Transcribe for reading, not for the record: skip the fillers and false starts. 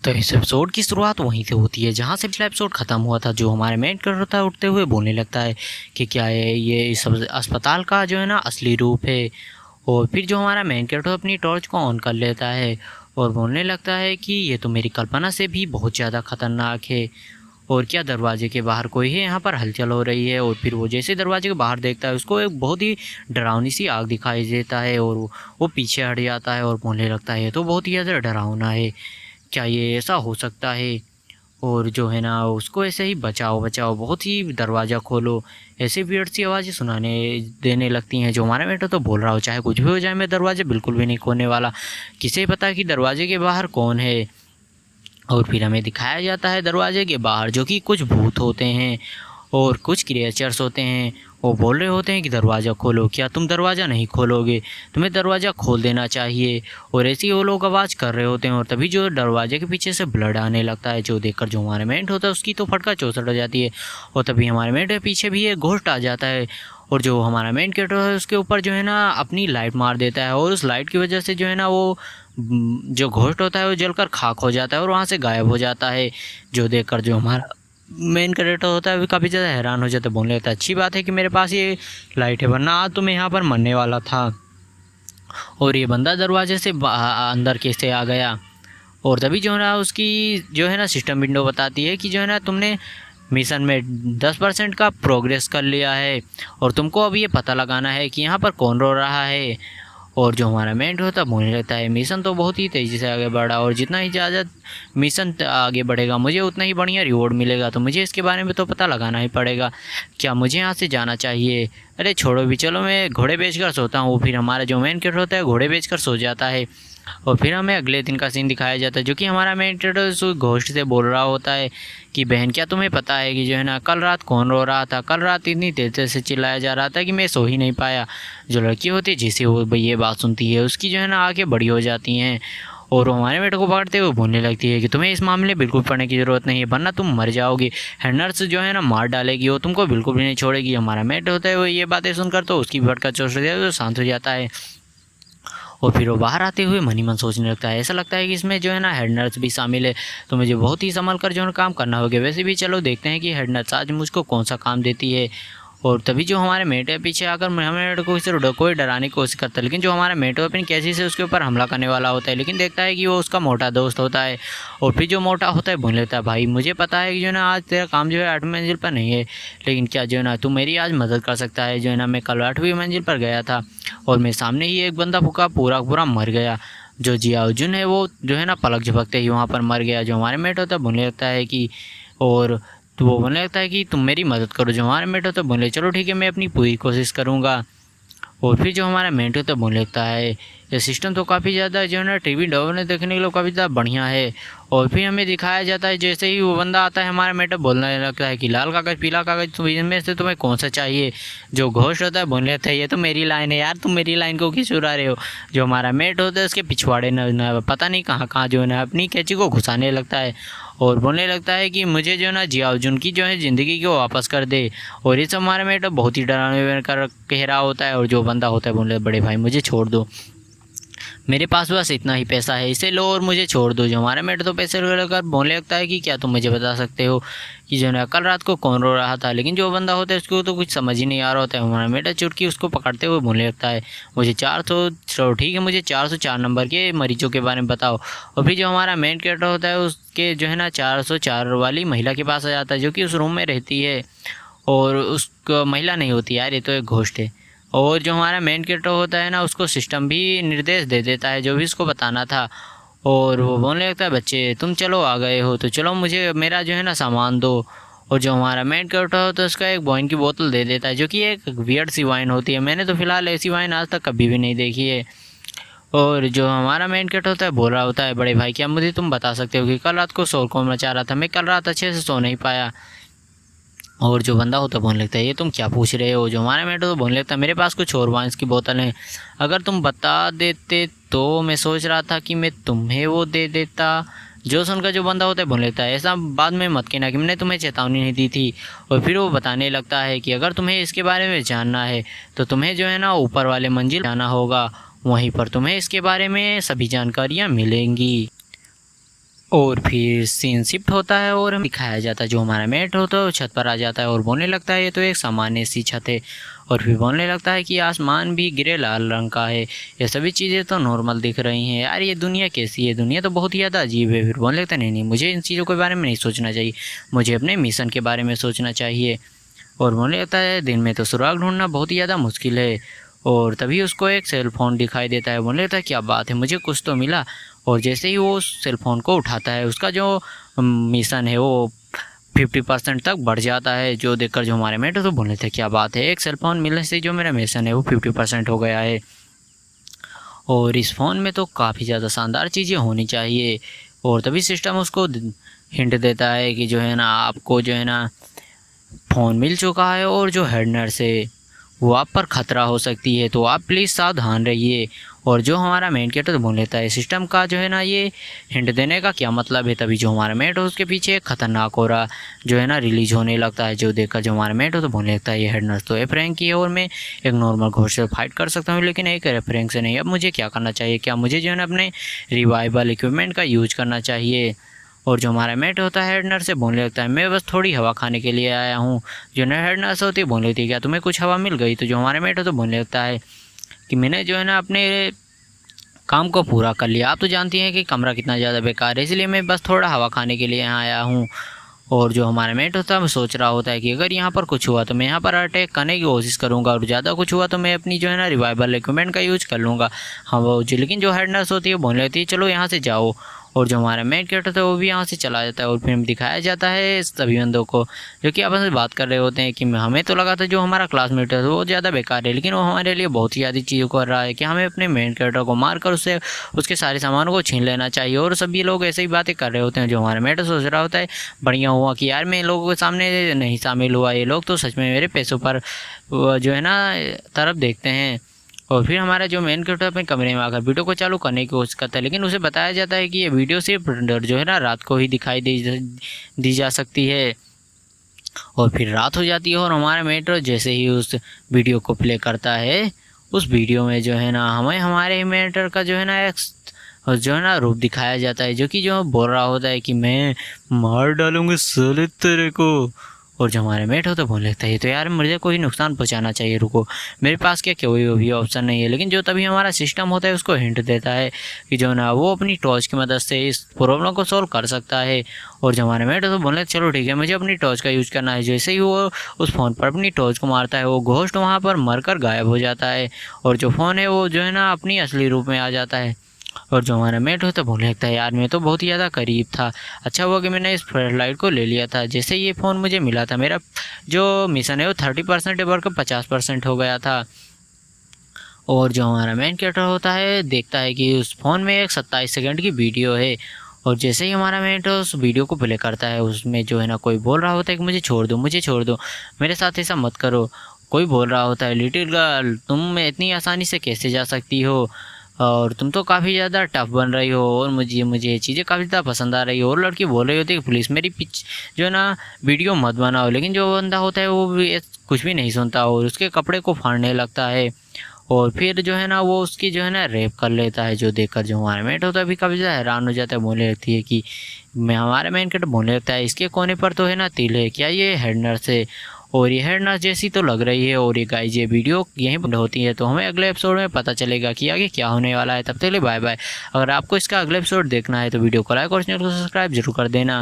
तो इस एपिसोड की शुरुआत वहीं से होती है जहाँ से पिछला एपिसोड ख़त्म हुआ था। जो हमारे मेन कैरेक्टर होता है उठते हुए बोलने लगता है कि क्या है ये इस अस्पताल का जो है ना असली रूप है। और फिर जो हमारा मेन कैरेक्टर अपनी टॉर्च को ऑन कर लेता है और बोलने लगता है कि ये तो मेरी कल्पना से भी बहुत ज़्यादा ख़तरनाक है। और क्या दरवाजे के बाहर कोई है, यहाँ पर हलचल हो रही है। और फिर वो जैसे दरवाजे के बाहर देखता है उसको एक बहुत ही डरावनी सी आग दिखाई देता है और वो पीछे हट जाता है और बोलने लगता है ये तो बहुत ही ज़्यादा डरावना है, क्या ये ऐसा हो सकता है। और जो है ना उसको ऐसे ही बचाओ बचाओ, बहुत ही दरवाज़ा खोलो, ऐसे वियर्ड सी आवाज़ें सुनाने देने लगती हैं। जो हमारा बेटा तो बोल रहा हो चाहे कुछ भी हो जाए मैं दरवाजे बिल्कुल भी नहीं खोलने वाला, किसे पता कि दरवाजे के बाहर कौन है। और फिर हमें दिखाया जाता है दरवाजे के बाहर जो कि कुछ भूत होते हैं और कुछ क्रिएचर्स होते हैं। वो बोल रहे होते हैं कि दरवाज़ा खोलो, क्या तुम दरवाज़ा नहीं खोलोगे, तुम्हें दरवाज़ा खोल देना चाहिए। और ऐसे ही वो लोग आवाज़ कर रहे होते हैं और तभी जो दरवाजे के पीछे से ब्लड आने लगता है, जो देखकर जो हमारे मेंट होता है उसकी तो फटका चौसट हो जाती है। और तभी हमारे मेंट के पीछे भी एक घोस्ट आ जाता है और जो हमारा मेन कैरेक्टर है उसके ऊपर जो है ना अपनी लाइट मार देता है। और उस लाइट की वजह से जो है ना वो जो घोस्ट होता है वो जलकर खाक हो जाता है और वहाँ से गायब हो जाता है। जो देखकर जो हमारा मेन कैरेक्टर होता है वो काफ़ी ज़्यादा हैरान हो जाता है, बोलने लगता है अच्छी बात है कि मेरे पास ये लाइट है, वरना आज तो मैं यहाँ पर मरने वाला था। और ये बंदा दरवाजे से अंदर कैसे आ गया। और तभी जो है ना उसकी जो है ना सिस्टम विंडो बताती है कि जो है ना तुमने मिशन में 10% का प्रोग्रेस कर लिया है और तुमको अब ये पता लगाना है कि यहाँ पर कौन रो रहा है। और जो हमारा मेंट होता है बोलने लगता है मिशन तो बहुत ही तेज़ी से आगे बढ़ा और जितना ही ज़्यादा मिशन आगे बढ़ेगा मुझे उतना ही बढ़िया रिवॉर्ड मिलेगा, तो मुझे इसके बारे में तो पता लगाना ही पड़ेगा, क्या मुझे यहाँ से जाना चाहिए। अरे छोड़ो भी, चलो मैं घोड़े बेचकर सोता हूँ। फिर हमारा जो मेन कैरेक्टर होता है घोड़े बेचकर सो जाता है। और फिर हमें अगले दिन का सीन दिखाया जाता है जो कि हमारा मेन कैरेक्टर उस घोस्ट से बोल रहा होता है कि बहन क्या तुम्हें पता है कि जो है ना कल रात कौन रो रहा था, कल रात इतनी तेज़ से चिल्लाया जा रहा था कि मैं सो ही नहीं पाया। जो लड़की होती है जिसे वो ये बात सुनती है उसकी जो है ना आंखें बड़ी हो जाती हैं और वो हमारे बेटे को पकड़ते हुए बोलने लगती है कि तुम्हें इस मामले में बिल्कुल पढ़ने की ज़रूरत नहीं है, वरना तुम मर जाओगी, नर्स जो है ना मार डालेगी, वो तुमको बिल्कुल भी नहीं छोड़ेगी। हमारा मेट होता है वो ये बातें सुनकर तो उसकी भड़का चोट तो शांत हो जाता है। और फिर वो बाहर आते हुए मन ही मन सोचने लगता है, ऐसा लगता है कि इसमें जो है ना हेड नर्स भी शामिल है, तो मुझे बहुत ही संभल कर जो है काम करना होगा। वैसे भी चलो देखते हैं कि हेड नर्स आज मुझको कौन सा काम देती है। और तभी जो हमारे मेट है पीछे आकर हमें कोई डराने की कोशिश करता है, लेकिन जो हमारा मेट है अपनी कैसी से उसके ऊपर हमला करने वाला होता है, लेकिन देखता है कि वो उसका मोटा दोस्त होता है। और फिर जो मोटा होता है बोल लेता है भाई मुझे पता है कि जो है ना आज तेरा काम जो है 8वीं मंजिल पर नहीं है, लेकिन क्या जो है ना तू मेरी आज मदद कर सकता है। जो है ना मैं कल 8वीं मंजिल पर गया था और मेरे सामने ही एक बंदा भूखा पूरा पूरा मर गया। जो जियाउजुन है वो जो है ना पलक झपकते ही वहाँ पर मर गया। जो हमारे मेट होता है बोलने लगता है कि और तो वो बोलने लगता है कि तुम मेरी मदद करो। जो हमारे मेट होता है बोले चलो ठीक है मैं अपनी पूरी कोशिश करूँगा। और फिर जो हमारा मेंटो तो बोलने लगता है ये सिस्टम तो काफ़ी ज़्यादा जो है ना टीवी डॉबने देखने के लिए काफ़ी ज़्यादा बढ़िया है। और फिर हमें दिखाया जाता है जैसे ही वो बंदा आता है हमारा मेंटो बोलने लगता है कि लाल कागज़ पीला कागज़ तुम इनमें से तुम्हें कौन सा चाहिए। जो घोस्ट होता है बोलने लगता है ये तो मेरी लाइन है यार, तुम मेरी लाइन को क्यों चुरा रहे हो। जो हमारा मेट होता है उसके पिछवाड़े न पता नहीं कहाँ कहाँ जो है ना अपनी कैंची को घुसाने लगता है और बोलने लगता है कि मुझे जो है ना जियाउजुन की जो है ज़िंदगी को वापस कर दे। और इस हमारे मेट बहुत ही डरावने कर कह रहा होता है और जो बंदा होता है बोले बड़े भाई मुझे छोड़ दो, मेरे पास बस इतना ही पैसा है, इसे लो और मुझे छोड़ दो। जो हमारा मेट तो पैसे लेकर बोलने लगता है कि क्या तुम मुझे बता सकते हो कि जो है कल रात को कौन रो रहा था, लेकिन जो बंदा होता है उसको तो कुछ समझ ही नहीं आ रहा होता है। हमारा मेटा चुटकी उसको पकड़ते हुए बोलने लगता है मुझे 400 ठीक है मुझे 404 नंबर के मरीजों के बारे में बताओ। और फिर जो हमारा मेन कैरेक्टर होता है उसके जो है ना 404 वाली महिला के पास आ जाता है जो कि उस रूम में रहती है और उसको महिला नहीं होती यार, ये तो एक घोस्ट है। और जो हमारा मेन कैरेक्टर होता है ना उसको सिस्टम भी निर्देश दे देता है जो भी उसको बताना था। और वो बोलने लगता है बच्चे तुम चलो आ गए हो तो चलो मुझे मेरा जो है ना सामान दो। और जो हमारा मेन कैरेक्टर होता है उसका एक वाइन की बोतल दे देता है जो कि एक वियर्ड सी वाइन होती है, मैंने तो फ़िलहाल ऐसी वाइन आज तक कभी भी नहीं देखी है। और जो हमारा मेन कैरेक्टर होता है बोल रहा होता है बड़े भाई क्या मुझे तुम बता सकते हो कि कल रात को शोर कौन मचा रहा था, मैं कल रात अच्छे से सो नहीं पाया। और जो बंदा होता है बोलने लगता है ये तुम क्या पूछ रहे हो। जो हमारा मेट तो बोलने लगता है मेरे पास कुछ और वाइन्स की बोतल है, अगर तुम बता देते तो मैं सोच रहा था कि मैं तुम्हें वो दे देता। जो सुनकर जो बंदा होता है बोलने लगता है ऐसा बाद में मत कहना कि मैंने तुम्हें चेतावनी नहीं दी थी। और फिर वो बताने लगता है कि अगर तुम्हें इसके बारे में जानना है तो तुम्हें जो है ना ऊपर वाले मंजिल जाना होगा, वहीं पर तुम्हें इसके बारे में सभी जानकारियाँ मिलेंगी। और फिर सीन शिफ्ट होता है और हमें दिखाया जाता है जो हमारा मेट होता है वो छत पर आ जाता है और बोलने लगता है ये तो एक सामान्य सी छत है। और फिर बोलने लगता है कि आसमान भी ग्रे लाल रंग का है, ये सभी चीज़ें तो नॉर्मल दिख रही हैं यार, ये दुनिया कैसी है, दुनिया तो बहुत ही ज़्यादा अजीब है। फिर बोलने लगता है नहीं मुझे इन चीज़ों के बारे में नहीं सोचना चाहिए, मुझे अपने मिशन के बारे में सोचना चाहिए। और बोलने लगता है दिन में तो सुराग ढूंढना बहुत ही ज़्यादा मुश्किल है। और तभी उसको एक सेल फ़ोन दिखाई देता है, बोलने लगता है क्या बात है, मुझे कुछ तो मिला। और जैसे ही वो उस सेल फ़ोन को उठाता है उसका जो मिशन है वो 50% तक बढ़ जाता है, जो देखकर जो हमारे मेट तो बोलने थे क्या बात है, एक सेल फ़ोन मिलने से जो मेरा मिशन है वो 50% हो गया है। और इस फ़ोन में तो काफ़ी ज़्यादा शानदार चीज़ें होनी चाहिए। और तभी सिस्टम उसको हिंट देता है कि जो है ना आपको जो है ना फ़ोन मिल चुका है और जो हेड नर्स है वो आप पर ख़तरा हो सकती है, तो आप प्लीज़ सावधान रहिए। और जो हमारा मेन कैरेक्टर बोल लेता है सिस्टम का जो है ना ये हिंट देने का क्या मतलब है। तभी जो हमारा मेट हो उसके पीछे एक खतरनाक हो रहा जो है ना रिलीज़ होने लगता है, जो देखकर जो हमारा मेट हो तो बोलने लगता है ये हेड नर्स तो एफ रैंक की है और मैं एक नॉर्मल घोस्ट से फाइट कर सकता हूँ लेकिन एक एफ रैंक से नहीं। अब मुझे क्या करना चाहिए, क्या मुझे जो है ना अपने रिवाइवल इक्विपमेंट का यूज करना चाहिए। और जो हमारा मेट होता है हेड नर्स से बोलने लगता है मैं बस थोड़ी हवा खाने के लिए आया हूँ। जो हेड नर्स होती है बोल लेती है क्या तुम्हें कुछ हवा मिल गई। तो जो हमारा मेट हो तो बोलने लगता है कि मैंने जो है ना अपने काम को पूरा कर लिया, आप तो जानती हैं कि कमरा कितना ज़्यादा बेकार है, इसलिए मैं बस थोड़ा हवा खाने के लिए यहाँ आया हूँ। और जो हमारा मेट होता है वो सोच रहा होता है कि अगर यहाँ पर कुछ हुआ तो मैं यहाँ पर अटैक करने की कोशिश करूँगा और ज़्यादा कुछ हुआ तो मैं अपनी जो है ना रिवाइवल इक्विपमेंट का यूज़ कर लूँगा। हाँ वो लेकिन जो हेड नर्स होती है बोल लेती है चलो यहाँ से जाओ। और जो हमारा मेन कैरेक्टर था वो भी यहाँ से चला जाता है और फिर दिखाया जाता है सभी बंदों को जो कि आपस में बात कर रहे होते हैं कि हमें तो लगा था जो हमारा क्लासमेट है वो ज़्यादा बेकार है लेकिन वो हमारे लिए बहुत ही ज़्यादा चीज़ों कर रहा है कि हमें अपने मेन कैरेक्टर को मारकर उससे उसके सारे सामानों को छीन लेना चाहिए। और सभी लोग ऐसे ही बातें कर रहे होते हैं। जो हमारा मेट सोच रहा होता है बढ़िया हुआ कि यार मैं इन लोगों के सामने नहीं शामिल हुआ, ये लोग तो सच में मेरे पैसों पर जो है ना तरफ देखते हैं। और फिर हमारा जो मेन कैरेक्टर अपने कमरे में आकर वीडियो को चालू करने की कोशिश करता है लेकिन उसे बताया जाता है कि ये वीडियो सिर्फ जो है ना रात को ही दिखाई दी जा सकती है। और फिर रात हो जाती है और हमारा मेन जैसे ही उस वीडियो को प्ले करता है उस वीडियो में जो है ना हमें हमारे मेंटर का जो है ना एक और जो है ना रूप दिखाया जाता है जो कि जो बोल रहा होता है कि मैं मार डालूंगा साले तेरे को। और जो हमारे मेट होता है बोलने लगता है तो यार मुझे कोई नुकसान पहुंचाना चाहिए, रुको मेरे पास क्या कोई भी ऑप्शन नहीं है। लेकिन जो तभी हमारा सिस्टम होता है उसको हिंट देता है कि जो ना वो अपनी टॉर्च की मदद से इस प्रॉब्लम को सॉल्व कर सकता है। और जो हमारे मेट होता है बोलने चलो ठीक है मुझे अपनी टॉर्च का यूज़ करना है। जैसे ही वो उस फ़ोन पर अपनी टॉर्च को मारता है वो घोस्ट वहाँ पर मरकर गायब हो जाता है और जो फ़ोन है वो जो है ना अपनी असली रूप में आ जाता है। और जो हमारा मेट होता है बोलने लगता है यार मैं तो बहुत ही ज़्यादा करीब था, अच्छा हुआ कि मैंने इस फ्लैशलाइट को ले लिया था। जैसे ये फ़ोन मुझे मिला था मेरा जो मिशन है वो 30% बढ़कर 50% हो गया था। और जो हमारा मेन कैरेक्टर होता है देखता है कि उस फ़ोन में एक 27 सेकंड की वीडियो है। और जैसे ही हमारा मेन उस वीडियो को प्ले करता है उसमें जो है ना कोई बोल रहा होता है कि मुझे छोड़ दो मुझे छोड़ दो, मेरे साथ ऐसा मत करो। कोई बोल रहा होता है लिटिल गर्ल तुम इतनी आसानी से कैसे जा सकती हो और तुम तो काफ़ी ज़्यादा टफ बन रही हो और मुझे ये चीज़ें काफ़ी ज़्यादा पसंद आ रही है। और लड़की बोल रही होती है कि प्लीज़ मेरी जो है ना वीडियो मत बनाओ। लेकिन जो बंदा होता है वो भी कुछ भी नहीं सुनता और उसके कपड़े को फाड़ने लगता है और फिर जो है ना वो उसकी जो है ना रेप कर लेता है। जो देखकर जो हमारा मेट होता है अभी काफ़ी ज़्यादा हैरान हो जाता है, बोलने लगती है कि मैं हमारा मेन कैरेक्टर बोलने लगता है इसके कोने पर तो है ना तिल है, क्या ये हेड नर्स है। और ये हेड नर्स जैसी तो लग रही है। और ये गाइस ये वीडियो यहीं बंद होती है तो हमें अगले एपिसोड में पता चलेगा कि आगे क्या होने वाला है। तब तक के लिए बाय बाय। अगर आपको इसका अगला एपिसोड देखना है तो वीडियो को लाइक और चैनल को सब्सक्राइब जरूर कर देना।